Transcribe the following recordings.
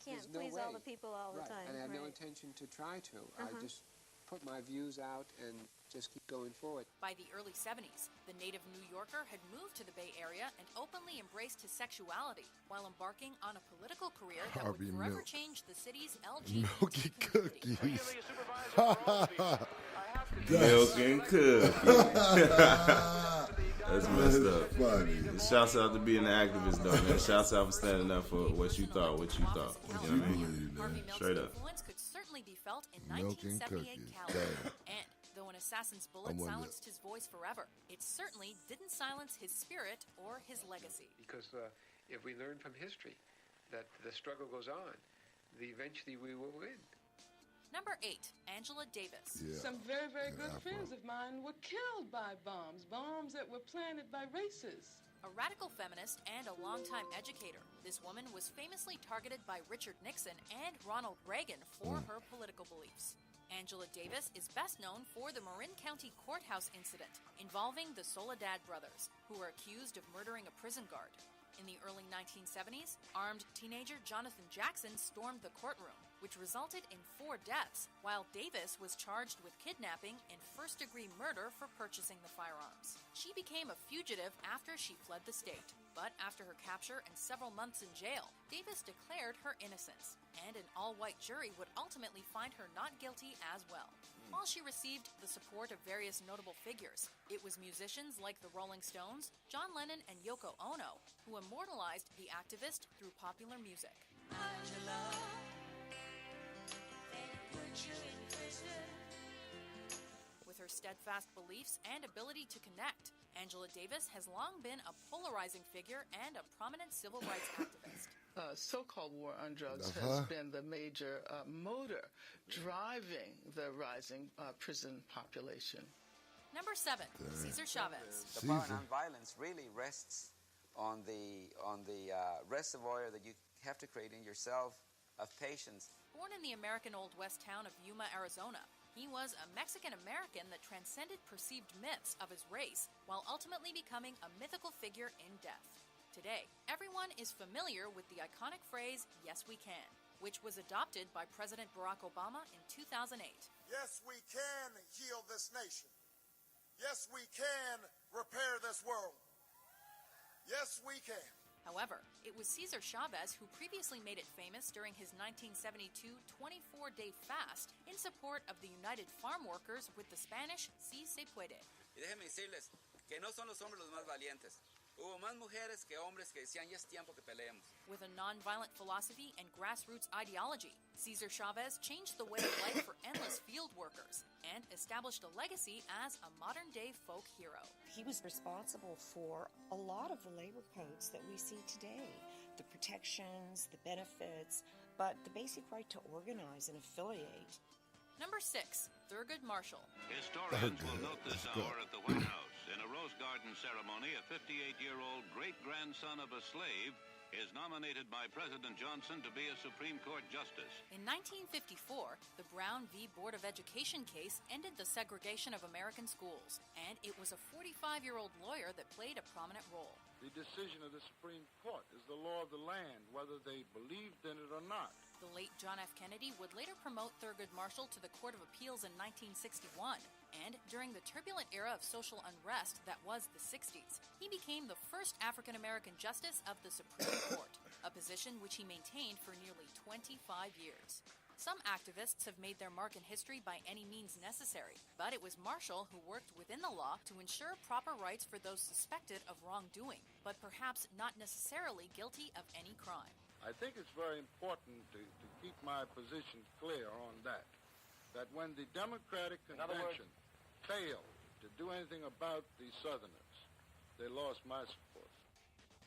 can't there's no please way. all the people all the Right. time. And I have no right. intention to try to. I just put my views out and just keep going forward. By the early 70s, the native New Yorker had moved to the Bay Area and openly embraced his sexuality while embarking on a political career that would forever change the city's LGBT community. Milk and cookies. That's messed up. Funny. Shouts out to being an activist, though, man. Shouts out for standing up for what you thought. You know what I mean? Harvey Milk's Straight up. influence could certainly be felt in Milk and 1978 cookies. California. And though an assassin's bullet I wonder- silenced his voice forever, it certainly didn't silence his spirit or his legacy. Because if we learn from history that the struggle goes on, eventually we will win. Number 8, Angela Davis. Yeah. Some very, very good Afro. friends of mine were killed by bombs that were planted by racists. A radical feminist and a longtime educator, this woman was famously targeted by Richard Nixon and Ronald Reagan for her political beliefs. Angela Davis is best known for the Marin County courthouse incident involving the Soledad brothers, who were accused of murdering a prison guard. In the early 1970s, armed teenager Jonathan Jackson stormed the courtroom, which resulted in 4 deaths, while Davis was charged with kidnapping and first-degree murder for purchasing the firearms. She became a fugitive after she fled the state, but after her capture and several months in jail, Davis declared her innocence, and an all-white jury would ultimately find her not guilty as well. While she received the support of various notable figures, it was musicians like the Rolling Stones, John Lennon, and Yoko Ono who immortalized the activist through popular music. With her steadfast beliefs and ability to connect, Angela Davis has long been a polarizing figure and a prominent civil rights activist. So-called war on drugs has been the major motor driving the rising prison population. Number 7, Cesar Chavez. The power of nonviolence really rests on the reservoir that you have to create in yourself of patience. Born in the American Old West town of Yuma, Arizona, he was a Mexican-American that transcended perceived myths of his race while ultimately becoming a mythical figure in death. Today, everyone is familiar with the iconic phrase, "Yes, we can," which was adopted by President Barack Obama in 2008. Yes, we can heal this nation. Yes, we can repair this world. Yes, we can. However, it was Cesar Chavez who previously made it famous during his 1972 24-day fast in support of the United Farm Workers with the Spanish "Si se puede." Y déjenme decirles que no son los hombres los más valientes. Hubo más mujeres que hombres que decían, ya es tiempo que peleemos. With a nonviolent philosophy and grassroots ideology, Cesar Chavez changed the way of life for endless field workers and established a legacy as a modern-day folk hero. He was responsible for a lot of the labor codes that we see today, the protections, the benefits, but the basic right to organize and affiliate. Number 6, Thurgood Marshall. Historians will note this hour at the White House. In a Rose Garden ceremony, a 58-year-old great-grandson of a slave is nominated by President Johnson to be a Supreme Court justice. In 1954, the Brown v. Board of Education case ended the segregation of American schools, and it was a 45-year-old lawyer that played a prominent role. The decision of the Supreme Court is the law of the land, whether they believed in it or not. The late John F. Kennedy would later promote Thurgood Marshall to the Court of Appeals in 1961, and during the turbulent era of social unrest that was the 60s, he became the first African-American justice of the Supreme Court, a position which he maintained for nearly 25 years. Some activists have made their mark in history by any means necessary, but it was Marshall who worked within the law to ensure proper rights for those suspected of wrongdoing, but perhaps not necessarily guilty of any crime. I think it's very important to keep my position clear on that when the Democratic Convention failed to do anything about the Southerners, they lost my support.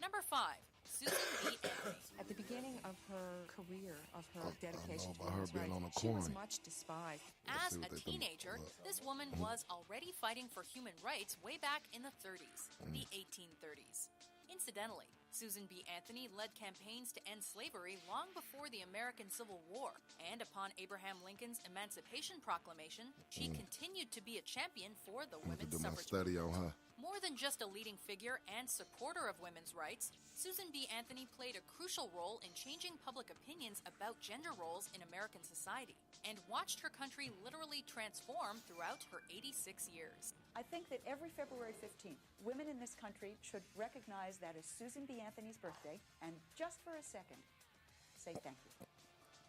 Number 5, Susan B. Anthony. At the beginning of her career, of her dedication to her women's being rights, on a she was coin. much despised. As a teenager, this woman was already fighting for human rights way back in the 30s, the 1830s. Incidentally, Susan B. Anthony led campaigns to end slavery long before the American Civil War, and upon Abraham Lincoln's Emancipation Proclamation, she continued to be a champion for the women's Do my suffrage study on her. movement. More than just a leading figure and supporter of women's rights, Susan B. Anthony played a crucial role in changing public opinions about gender roles in American society and watched her country literally transform throughout her 86 years. I think that every February 15th, women in this country should recognize that as Susan B. Anthony's birthday and just for a second, say thank you.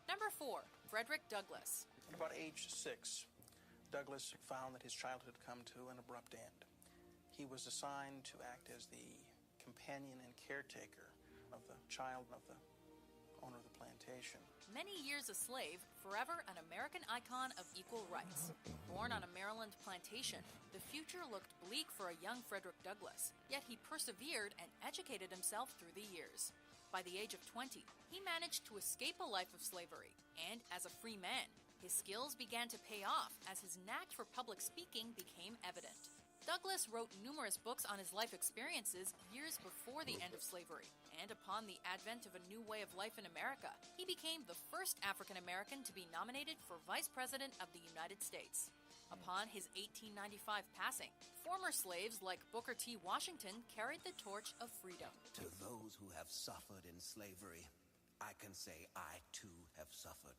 Number 4, Frederick Douglass. At about age 6, Douglass found that his childhood had come to an abrupt end. He was assigned to act as the companion and caretaker of the child of the owner of the plantation. Many years a slave, forever an American icon of equal rights. Born on a Maryland plantation, the future looked bleak for a young Frederick Douglass, yet he persevered and educated himself through the years. By the age of 20, he managed to escape a life of slavery, and as a free man, his skills began to pay off as his knack for public speaking became evident. Douglass wrote numerous books on his life experiences years before the end of slavery, and upon the advent of a new way of life in America, he became the first African American to be nominated for Vice President of the United States. Upon his 1895 passing, former slaves like Booker T. Washington carried the torch of freedom. To those who have suffered in slavery, I can say I too have suffered.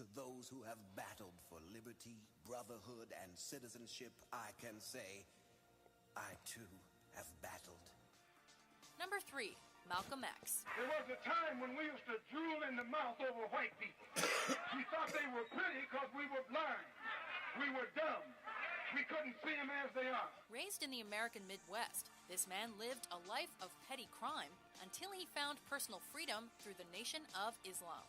To those who have battled for liberty, brotherhood, and citizenship, I can say, I too have battled. Number 3, Malcolm X. There was a time when we used to drool in the mouth over white people. We thought they were pretty because we were blind. We were dumb. We couldn't see them as they are. Raised in the American Midwest, this man lived a life of petty crime until he found personal freedom through the Nation of Islam.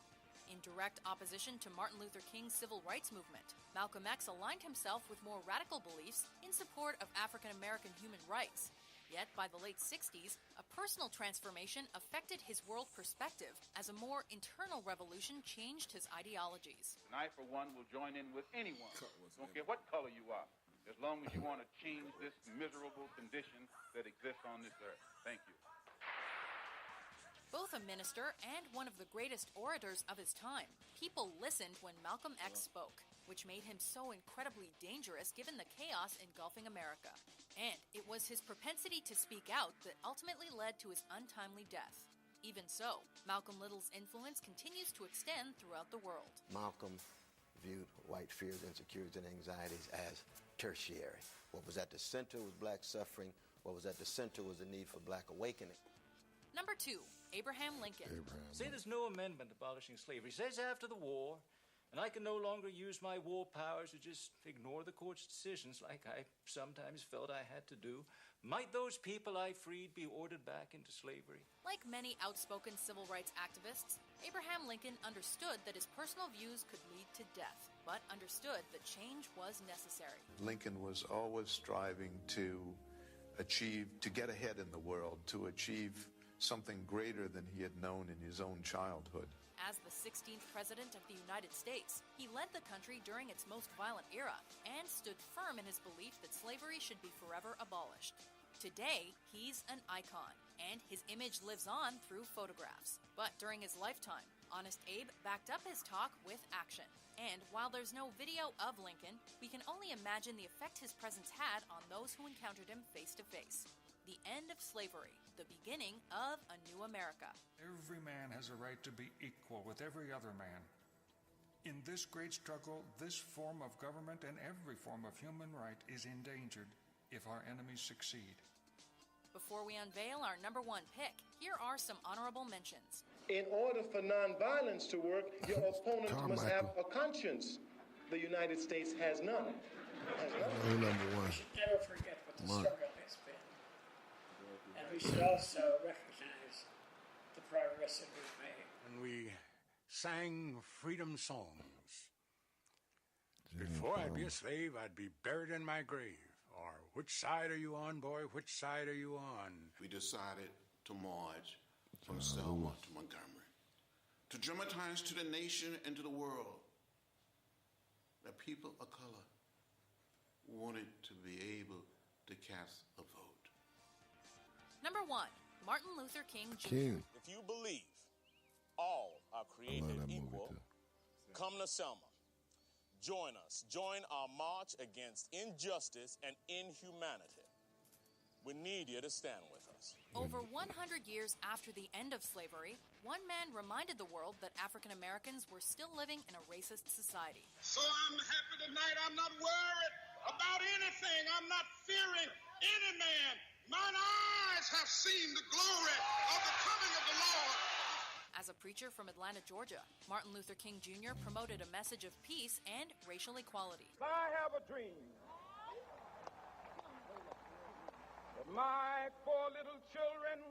In direct opposition to Martin Luther King's civil rights movement, Malcolm X aligned himself with more radical beliefs in support of African American human rights. Yet by the late 60s, a personal transformation affected his world perspective as a more internal revolution changed his ideologies. And I, for one, will join in with anyone, don't care what color you are, as long as you want to change this miserable condition that exists on this earth. Thank you. Both a minister and one of the greatest orators of his time, people listened when Malcolm X spoke, which made him so incredibly dangerous given the chaos engulfing America. And it was his propensity to speak out that ultimately led to his untimely death. Even so, Malcolm Little's influence continues to extend throughout the world. Malcolm viewed white fears, insecurities, and anxieties as tertiary. What was at the center was black suffering. What was at the center was the need for black awakening. Number 2, Abraham Lincoln. Say there's no amendment abolishing slavery. It says after the war, and I can no longer use my war powers to just ignore the court's decisions like I sometimes felt I had to do. Might those people I freed be ordered back into slavery? Like many outspoken civil rights activists, Abraham Lincoln understood that his personal views could lead to death, but understood that change was necessary. Lincoln was always striving to get ahead in the world, to achieve something greater than he had known in his own childhood. As the 16th President of the United States, he led the country during its most violent era and stood firm in his belief that slavery should be forever abolished. Today, he's an icon, and his image lives on through photographs. But during his lifetime, Honest Abe backed up his talk with action. And while there's no video of Lincoln, we can only imagine the effect his presence had on those who encountered him face to face. The end of slavery, the beginning of a new America. Every man has a right to be equal with every other man. In this great struggle, this form of government and every form of human right is endangered if our enemies succeed. Before we unveil our number 1 pick, here are some honorable mentions. In order for nonviolence to work, your opponent must have a conscience. The United States has none. Number 1. We should never forget what the struggle has been. And we should also recognize the progress that we've made. And we sang freedom songs. Before I'd be a slave, I'd be buried in my grave. Or, which side are you on, boy? Which side are you on? We decided to march from Selma to Montgomery, to dramatize to the nation and to the world that people of color wanted to be able to cast a vote. Number 1, Martin Luther King Jr. If you believe all are created equal, come to Selma. Join us. Join our march against injustice and inhumanity. We need you to stand with us. Over 100 years after the end of slavery, one man reminded the world that African Americans were still living in a racist society. So I'm happy tonight. I'm not worried about anything. I'm not fearing any man. Mine eyes have seen the glory of the coming of the Lord. As a preacher from Atlanta, Georgia, Martin Luther King Jr. promoted a message of peace and racial equality. I have a dream that my 4 little children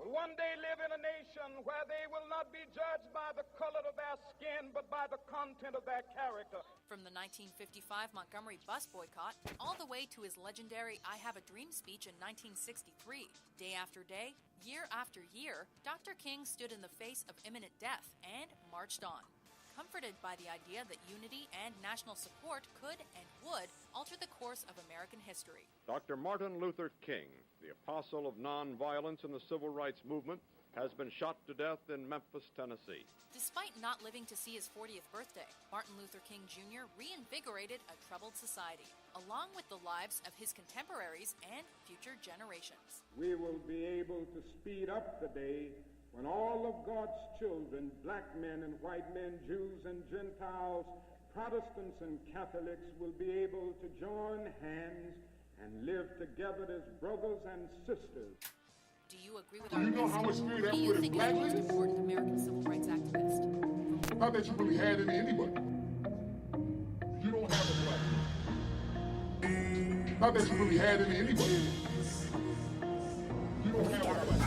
will one day live in a nation where they will not be judged by the color of their skin, but by the content of their character. From the 1955 Montgomery bus boycott all the way to his legendary I Have a Dream speech in 1963, day after day, year after year, Dr. King stood in the face of imminent death and marched on, comforted by the idea that unity and national support could and would alter the course of American history. Dr. Martin Luther King, the apostle of nonviolence in the civil rights movement, has been shot to death in Memphis, Tennessee. Despite not living to see his 40th birthday, Martin Luther King Jr. reinvigorated a troubled society, along with the lives of his contemporaries and future generations. We will be able to speed up the day when all of God's children, black men and white men, Jews and Gentiles, Protestants and Catholics, will be able to join hands and live together as brothers and sisters. Do you agree with our list? Who do you think is the most important American civil rights activist? Not that you really had anybody. You don't have a black. Not that you really had anybody. You don't have a black.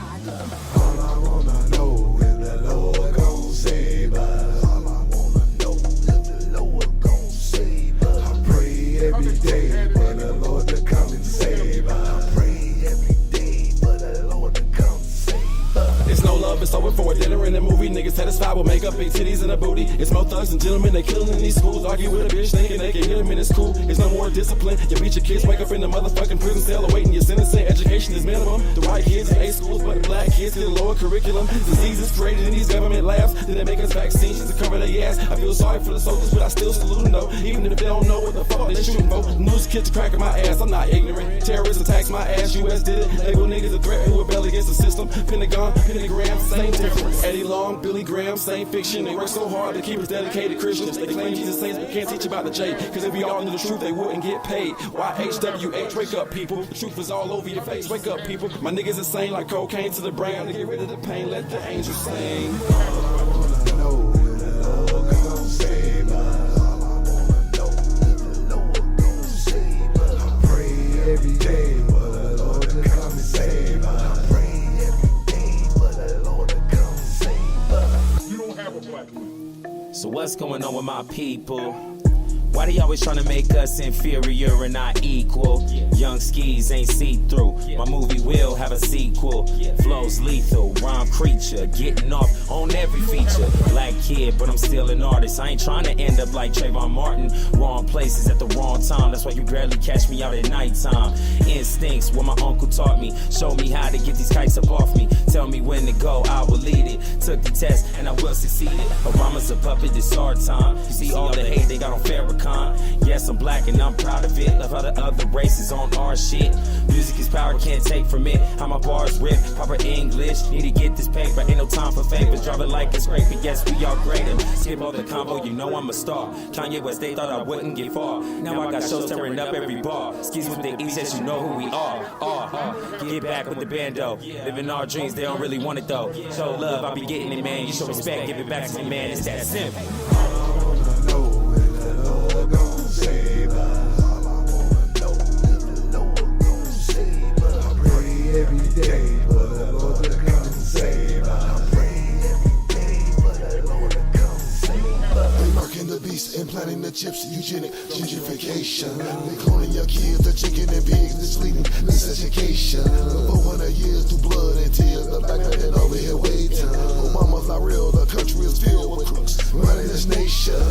All I wanna know is the Lord gon' save us. All I wanna know is the Lord gon' save us. I pray every day for the Lord to come and save us. I pray every day for the Lord to come and save us. It's no love, it's over for a dinner in a movie. Niggas satisfied with makeup, big titties and a booty. It's more thugs and gentlemen, they killing in these schools. Argue with a bitch thinking they can hit him in his school. It's no more discipline. You beat your kids, wake up in the motherfucking prison cell awaiting your sentencing. Education is minimum. The white kids in A schools, but the black kids get a lower curriculum. Diseases created in these government labs. Then they make us vaccines just to cover their ass. I feel sorry for the soldiers, but I still salute them though. Even if they don't know what the fuck they shooting for. News kids cracking my ass, I'm not ignorant. Terrorists attacks my ass, US did it. Label niggas a threat who rebel against the system. Pentagon, pentagram, same difference. Eddie Long, Billy Graham, same fiction. They work so hard to keep us dedicated Christians. They claim Jesus saints, but can't teach about the J. Cause if we all knew the truth, they wouldn't get paid. YHWH, wake up people. The truth is all over your face. Wake up people. My niggas insane like cocaine to the brain. To get rid of the pain, let the angels sing. All I wanna know is the Lord gon' save us. All I wanna know is the Lord gon' save us. I pray every day for the Lord to come and save us. I pray every day for the Lord to come and save us. You don't have a black man. So what's going on with my people? Why they always trying to make us inferior and not equal? Young skis ain't see-through. My movie will have a sequel. Flows lethal, rhyme creature, getting off on every feature. Black kid, but I'm still an artist. I ain't trying to end up like Trayvon Martin. Wrong places at the wrong time. That's why you barely catch me out at nighttime. Instincts, what my uncle taught me. Show me how to get these kites up off me. Tell me when to go, I will lead it. Took the test and I will succeed it. Obama's a puppet, it's our time. You see all the hate they got on Farrakhan. Yes, I'm black and I'm proud of it. Love how the other races on our shit. Music is power, can't take from it. How my bars rip, proper English. Need to get this paper, ain't no time for favors. Drive it like it's great, but yes, we are greater. Skip all the combo, you know I'm a star. Kanye West, they thought I wouldn't get far. Now I got shows tearing up every bar. Skis with the East, yes, you know who we are. Get back with the bando. Living our dreams, they don't really want it though. Show love, I be getting it, man. You show respect, give it back to me, man. It's that simple. Save us. All I wanna know is the Lord gon' save us. I pray every day for the Lord to come and save us. I pray every day for the Lord to come and save us. They marking the beast and planting the chips, eugenic gentrification. They cloning your kids, the chicken and pigs, misleading miseducation. 400 years through blood and tears, the black man over here waiting. Obama's not real, the country is filled with crooks running this nation.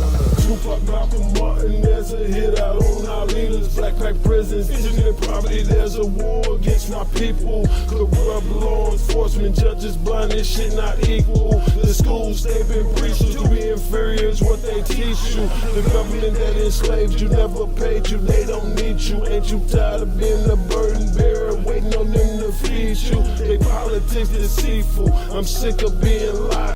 Fuck Malcolm Martin, there's a hit out on our leaders. Black pack prisons, engineer poverty, there's a war against my people. Corrupt law enforcement, judges blind, this shit not equal. The schools, they've been preached to be inferior is what they teach you. The government that enslaved you never paid you, they don't need you. Ain't you tired of being a burden bearer, waiting on them to feed you? They politics deceitful, I'm sick of being lied